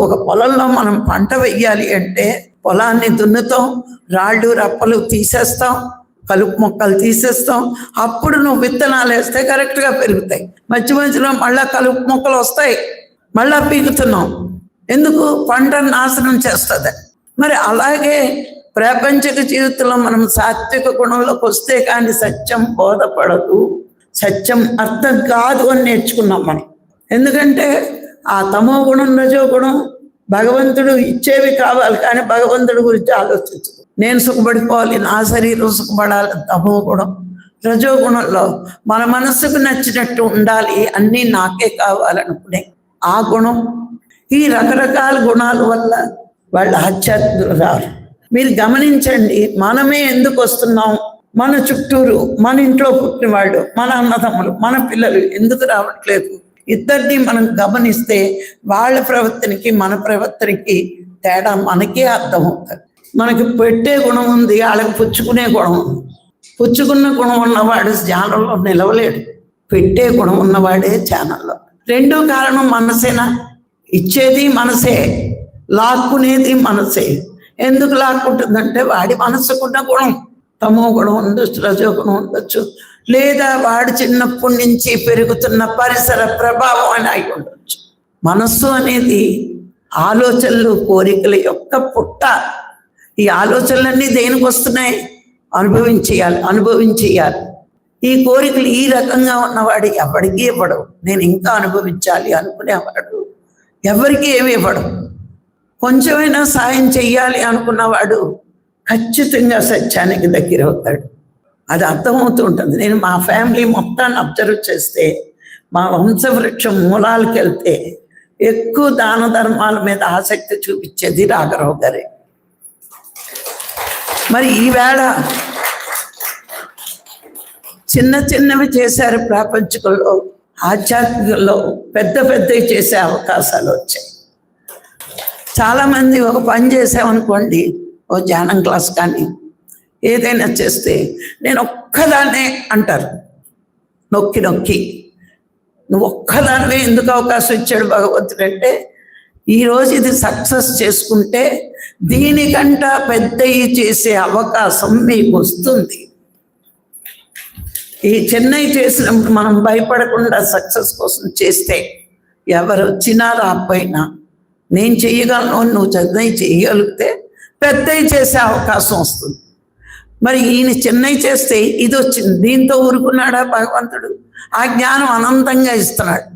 ఒక పొలంలో మనం పంట వెయ్యాలి అంటే పొలాన్ని దున్నుతాం, రాళ్ళు రప్పలు తీసేస్తాం, కలుపు మొక్కలు తీసేస్తాం. అప్పుడు నువ్వు విత్తనాలు వేస్తే కరెక్ట్గా పెరుగుతాయి. మధ్య మధ్యలో మళ్ళా కలుపు మొక్కలు వస్తాయి, మళ్ళా పీకుతున్నాం. ఎందుకు? పంటను నాశనం చేస్తుంది. మరి అలాగే ప్రాపంచిక జీవితంలో మనం సాత్విక గుణంలోకి వస్తే కానీ సత్యం బోధపడదు, సత్యం అర్థం కాదు అని నేర్చుకున్నాం మనం. ఎందుకంటే ఆ తమో గుణం రజో గుణం భగవంతుడు ఇచ్చేవి కావాలి, కానీ భగవంతుడి గురించి ఆలోచించదు. నేను సుఖపడిపోవాలి, నా శరీరం సుఖపడాలి, తమో గుణం. రజో గుణంలో మన మనసుకు నచ్చినట్టు ఉండాలి, అన్నీ నాకే కావాలనుకునే ఆ గుణం. ఈ రకరకాల గుణాల వల్ల వాళ్ళు ఆధ్యాత్మికులు రారు. మీరు గమనించండి, మనమే ఎందుకు వస్తున్నాం? మన చుట్టూరు, మన ఇంట్లో పుట్టిన వాళ్ళు, మన అన్నదమ్ములు, మన పిల్లలు ఎందుకు రావట్లేదు? ఇద్దరిని మనం గమనిస్తే వాళ్ళ ప్రవర్తనకి మన ప్రవర్తనకి తేడా మనకే అర్థమవుతుంది. మనకి పెట్టే గుణం ఉంది, వాళ్ళకి పుచ్చుకునే గుణం ఉంది. పుచ్చుకున్న గుణం ఉన్నవాడు ధ్యానంలో నిలవలేడు, పెట్టే గుణం ఉన్నవాడే ధ్యానంలో. రెండో కారణం మనసేనా? ఇచ్చేది మనసే, లాక్కునేది మనసే. ఎందుకు లాక్కుంటుందంటే వాడి మనసుకున్న గుణం, తమో గుణం ఉండొచ్చు, రజో గుణం ఉండొచ్చు, లేదా వాడు చిన్నప్పటి నుంచి పెరుగుతున్న పరిసర ప్రభావం అని అయి ఉండొచ్చు. మనస్సు అనేది ఆలోచనలు కోరికల యొక్క పుట్ట. ఈ ఆలోచనలన్నీ దేనికి వస్తున్నాయి? అనుభవించేయాలి. ఈ కోరికలు ఈ రకంగా ఉన్నవాడు ఎవరికి ఇవ్వడు. నేను ఇంకా అనుభవించాలి అనుకునేవాడు ఎవరికి ఏమి ఇవ్వడు. కొంచెమైనా సాయం చెయ్యాలి అనుకున్నవాడు ఖచ్చితంగా సత్యానికి దగ్గర అవుతాడు. అది అర్థమవుతూ ఉంటుంది. నేను మా ఫ్యామిలీ మొత్తాన్ని అబ్జర్వ్ చేస్తే, మా వంశవృక్షం మూలాలకు వెళ్తే ఎక్కువ దాన ధర్మాల మీద ఆసక్తి చూపించేది రాఘరావు గారే. మరి ఈవేళ చిన్నవి చేశారు ప్రాపంచికంలో, ఆధ్యాత్మికంలో పెద్దవి చేసే అవకాశాలు వచ్చాయి. చాలామంది ఒక పని చేసామనుకోండి, ఓ ధ్యానం క్లాస్ కానీ ఏదైనా చేస్తే నేను ఒక్కదాన్నే అంటారు, నొక్కి నువ్వు ఒక్కదానివే ఎందుకు అవకాశం ఇచ్చాడు భగవంతుడు అంటే, ఈరోజు ఇది సక్సెస్ చేసుకుంటే దీనికంట పెద్దవి చేసే అవకాశం మీకు వస్తుంది. ఈ చెన్నై చేసినప్పుడు మనం భయపడకుండా సక్సెస్ కోసం చేస్తే ఎవరు వచ్చినా రాకపోయినా నేను చెయ్యగలను, నువ్వు చెన్నై చేయగలిగితే పెద్దవి చేసే అవకాశం వస్తుంది. మరి ఈయన చెన్నై చేస్తే ఇది వచ్చింది, దీంతో ఊరుకున్నాడా భగవంతుడు? ఆ జ్ఞానం అనంతంగా ఇస్తున్నాడు.